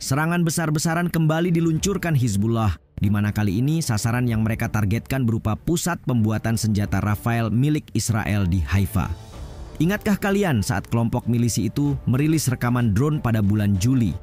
serangan besar-besaran kembali diluncurkan Hizbullah, di mana kali ini sasaran yang mereka targetkan berupa pusat pembuatan senjata Rafael milik Israel di Haifa. Ingatkah kalian saat kelompok milisi itu merilis rekaman drone pada bulan Juli?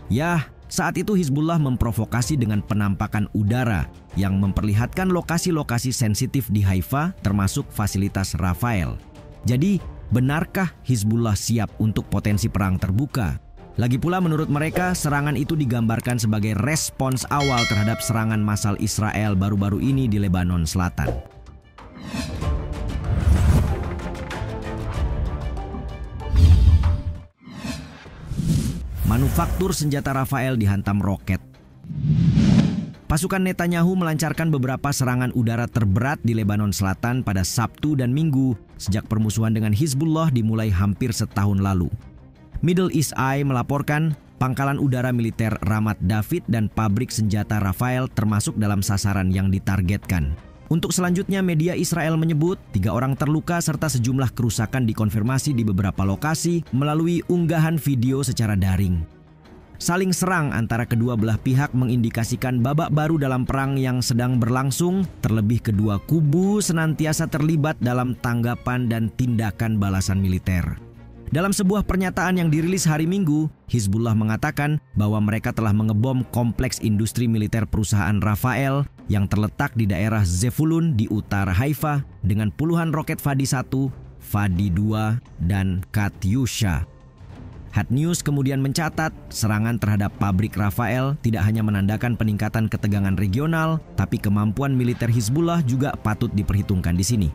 Yah, saat itu Hizbullah memprovokasi dengan penampakan udara yang memperlihatkan lokasi-lokasi sensitif di Haifa termasuk fasilitas Rafael. Jadi, benarkah Hizbullah siap untuk potensi perang terbuka? Lagi pula menurut mereka, serangan itu digambarkan sebagai respons awal terhadap serangan massal Israel baru-baru ini di Lebanon Selatan. Manufaktur senjata Rafael dihantam roket. Pasukan Netanyahu melancarkan beberapa serangan udara terberat di Lebanon Selatan pada Sabtu dan Minggu sejak permusuhan dengan Hizbullah dimulai hampir setahun lalu. Middle East Eye melaporkan pangkalan udara militer Ramat David dan pabrik senjata Rafael termasuk dalam sasaran yang ditargetkan. Untuk selanjutnya, media Israel menyebut 3 orang terluka serta sejumlah kerusakan dikonfirmasi di beberapa lokasi melalui unggahan video secara daring. Saling serang antara kedua belah pihak mengindikasikan babak baru dalam perang yang sedang berlangsung, terlebih kedua kubu senantiasa terlibat dalam tanggapan dan tindakan balasan militer. Dalam sebuah pernyataan yang dirilis hari Minggu, Hizbullah mengatakan bahwa mereka telah mengebom kompleks industri militer perusahaan Rafael yang terletak di daerah Zefulun di utara Haifa dengan puluhan roket Fadi 1, Fadi 2, dan Katyusha. Hot News kemudian mencatat serangan terhadap pabrik Rafael tidak hanya menandakan peningkatan ketegangan regional, tapi kemampuan militer Hizbullah juga patut diperhitungkan di sini.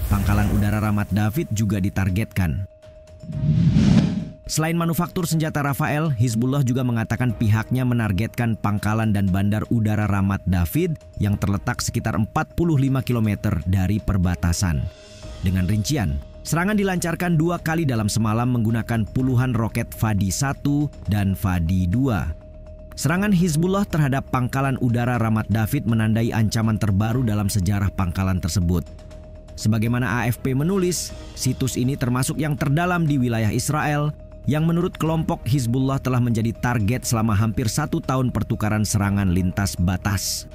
Pangkalan udara Ramat David juga ditargetkan. Selain manufaktur senjata Rafael, Hizbullah juga mengatakan pihaknya menargetkan pangkalan dan bandar udara Ramat David yang terletak sekitar 45 km dari perbatasan. Dengan rincian, serangan dilancarkan 2 kali dalam semalam menggunakan puluhan roket Fadi 1 dan Fadi 2. Serangan Hizbullah terhadap pangkalan udara Ramat David menandai ancaman terbaru dalam sejarah pangkalan tersebut. Sebagaimana AFP menulis, situs ini termasuk yang terdalam di wilayah Israel yang menurut kelompok Hizbullah telah menjadi target selama hampir 1 tahun pertukaran serangan lintas batas.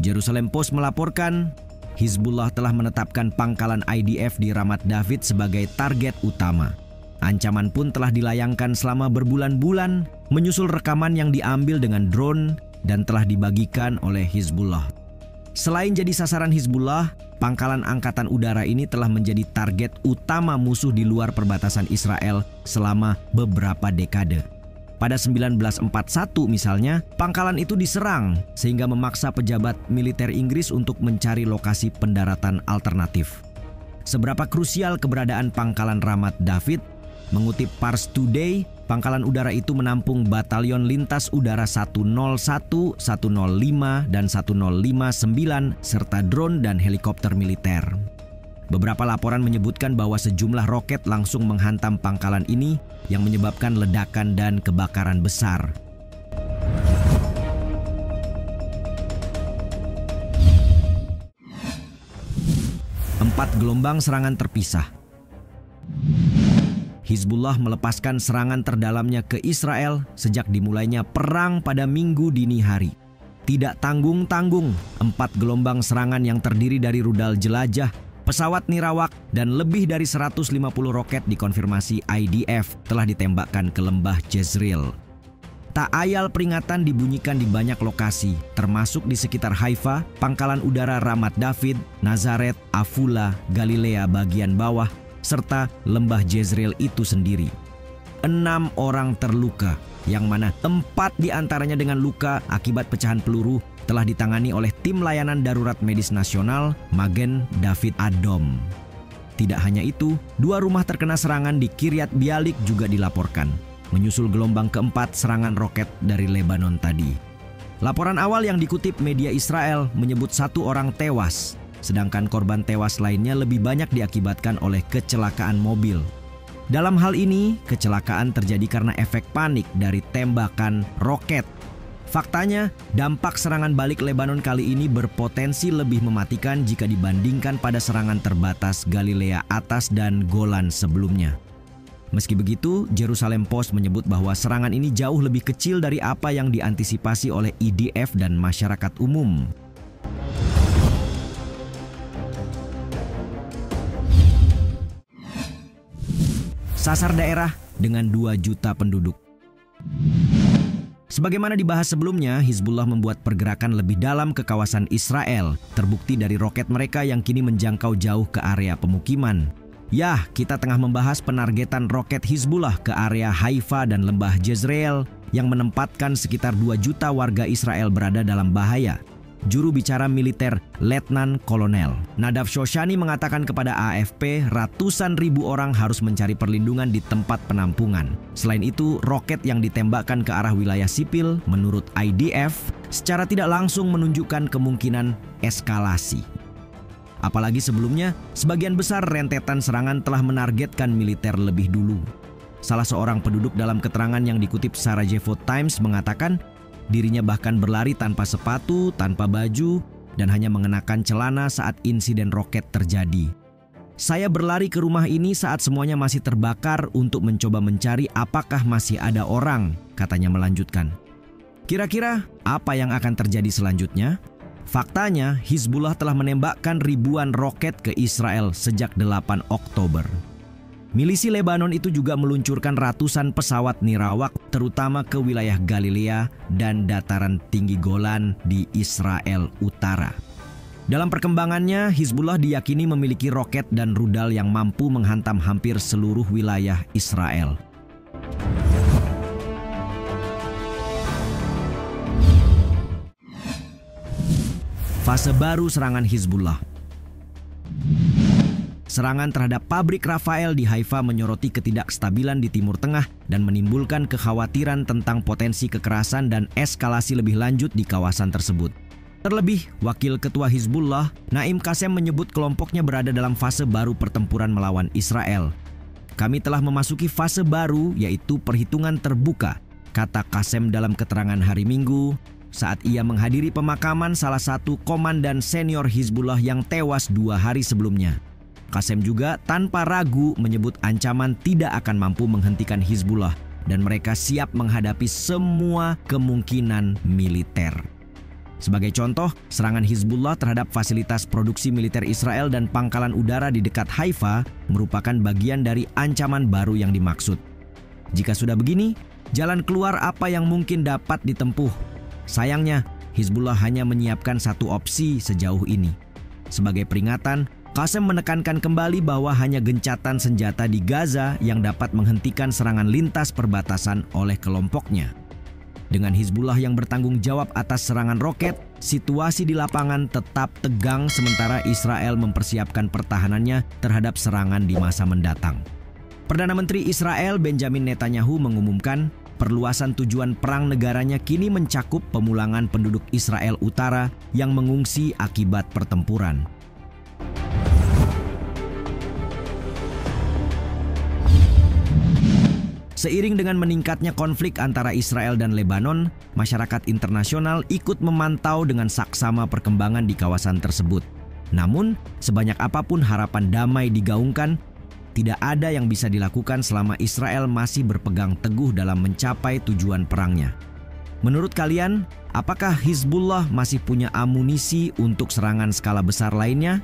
Jerusalem Post melaporkan, Hizbullah telah menetapkan pangkalan IDF di Ramat David sebagai target utama. Ancaman pun telah dilayangkan selama berbulan-bulan, menyusul rekaman yang diambil dengan drone dan telah dibagikan oleh Hizbullah. Selain jadi sasaran Hizbullah, pangkalan angkatan udara ini telah menjadi target utama musuh di luar perbatasan Israel selama beberapa dekade. Pada 1941 misalnya, pangkalan itu diserang sehingga memaksa pejabat militer Inggris untuk mencari lokasi pendaratan alternatif. Seberapa krusial keberadaan pangkalan Ramat David? Mengutip Pars Today, pangkalan udara itu menampung batalion lintas udara 101, 105, dan 105-9 serta drone dan helikopter militer. Beberapa laporan menyebutkan bahwa sejumlah roket langsung menghantam pangkalan ini yang menyebabkan ledakan dan kebakaran besar. Empat gelombang serangan terpisah. Hizbullah melepaskan serangan terdalamnya ke Israel sejak dimulainya perang pada Minggu dini hari. Tidak tanggung-tanggung, 4 gelombang serangan yang terdiri dari rudal jelajah, pesawat nirawak, dan lebih dari 150 roket dikonfirmasi IDF telah ditembakkan ke lembah Jezreel. Tak ayal peringatan dibunyikan di banyak lokasi, termasuk di sekitar Haifa, pangkalan udara Ramat David, Nazaret, Afula, Galilea bagian bawah, serta lembah Jezreel itu sendiri. 6 orang terluka, yang mana 4 diantaranya dengan luka akibat pecahan peluru telah ditangani oleh tim layanan darurat medis nasional Magen David Adom. Tidak hanya itu, 2 rumah terkena serangan di Kiryat Bialik juga dilaporkan, menyusul gelombang keempat serangan roket dari Lebanon tadi. Laporan awal yang dikutip media Israel menyebut 1 orang tewas, sedangkan korban tewas lainnya lebih banyak diakibatkan oleh kecelakaan mobil. Dalam hal ini, kecelakaan terjadi karena efek panik dari tembakan roket. Faktanya, dampak serangan balik Lebanon kali ini berpotensi lebih mematikan jika dibandingkan pada serangan terbatas Galilea Atas dan Golan sebelumnya. Meski begitu, Jerusalem Post menyebut bahwa serangan ini jauh lebih kecil dari apa yang diantisipasi oleh IDF dan masyarakat umum. Sasar daerah dengan 2 juta penduduk. Sebagaimana dibahas sebelumnya, Hizbullah membuat pergerakan lebih dalam ke kawasan Israel, terbukti dari roket mereka yang kini menjangkau jauh ke area pemukiman. Yah, kita tengah membahas penargetan roket Hizbullah ke area Haifa dan lembah Jezreel yang menempatkan sekitar 2 juta warga Israel berada dalam bahaya. Juru bicara militer Letnan Kolonel Nadav Shoshani mengatakan kepada AFP ratusan ribu orang harus mencari perlindungan di tempat penampungan. Selain itu, roket yang ditembakkan ke arah wilayah sipil menurut IDF secara tidak langsung menunjukkan kemungkinan eskalasi. Apalagi sebelumnya, sebagian besar rentetan serangan telah menargetkan militer lebih dulu. Salah seorang penduduk dalam keterangan yang dikutip Sarajevo Times mengatakan dirinya bahkan berlari tanpa sepatu, tanpa baju, dan hanya mengenakan celana saat insiden roket terjadi. Saya berlari ke rumah ini saat semuanya masih terbakar untuk mencoba mencari apakah masih ada orang, katanya melanjutkan. Kira-kira apa yang akan terjadi selanjutnya? Faktanya, Hizbullah telah menembakkan ribuan roket ke Israel sejak 8 Oktober. Milisi Lebanon itu juga meluncurkan ratusan pesawat nirawak terutama ke wilayah Galilea dan dataran tinggi Golan di Israel Utara. Dalam perkembangannya, Hizbullah diyakini memiliki roket dan rudal yang mampu menghantam hampir seluruh wilayah Israel. Fase baru serangan Hizbullah. Serangan terhadap pabrik Rafael di Haifa menyoroti ketidakstabilan di Timur Tengah dan menimbulkan kekhawatiran tentang potensi kekerasan dan eskalasi lebih lanjut di kawasan tersebut. Terlebih, Wakil Ketua Hizbullah, Naim Qasem menyebut kelompoknya berada dalam fase baru pertempuran melawan Israel. Kami telah memasuki fase baru yaitu perhitungan terbuka, kata Qasem dalam keterangan hari Minggu saat ia menghadiri pemakaman salah satu komandan senior Hizbullah yang tewas 2 hari sebelumnya. Qasem juga tanpa ragu menyebut ancaman tidak akan mampu menghentikan Hizbullah dan mereka siap menghadapi semua kemungkinan militer. Sebagai contoh, serangan Hizbullah terhadap fasilitas produksi militer Israel dan pangkalan udara di dekat Haifa merupakan bagian dari ancaman baru yang dimaksud. Jika sudah begini, jalan keluar apa yang mungkin dapat ditempuh? Sayangnya, Hizbullah hanya menyiapkan satu opsi sejauh ini. Sebagai peringatan, Qasem menekankan kembali bahwa hanya gencatan senjata di Gaza yang dapat menghentikan serangan lintas perbatasan oleh kelompoknya. Dengan Hizbullah yang bertanggung jawab atas serangan roket, situasi di lapangan tetap tegang sementara Israel mempersiapkan pertahanannya terhadap serangan di masa mendatang. Perdana Menteri Israel Benjamin Netanyahu mengumumkan perluasan tujuan perang negaranya kini mencakup pemulangan penduduk Israel Utara yang mengungsi akibat pertempuran. Seiring dengan meningkatnya konflik antara Israel dan Lebanon, masyarakat internasional ikut memantau dengan saksama perkembangan di kawasan tersebut. Namun, sebanyak apapun harapan damai digaungkan, tidak ada yang bisa dilakukan selama Israel masih berpegang teguh dalam mencapai tujuan perangnya. Menurut kalian, apakah Hizbullah masih punya amunisi untuk serangan skala besar lainnya?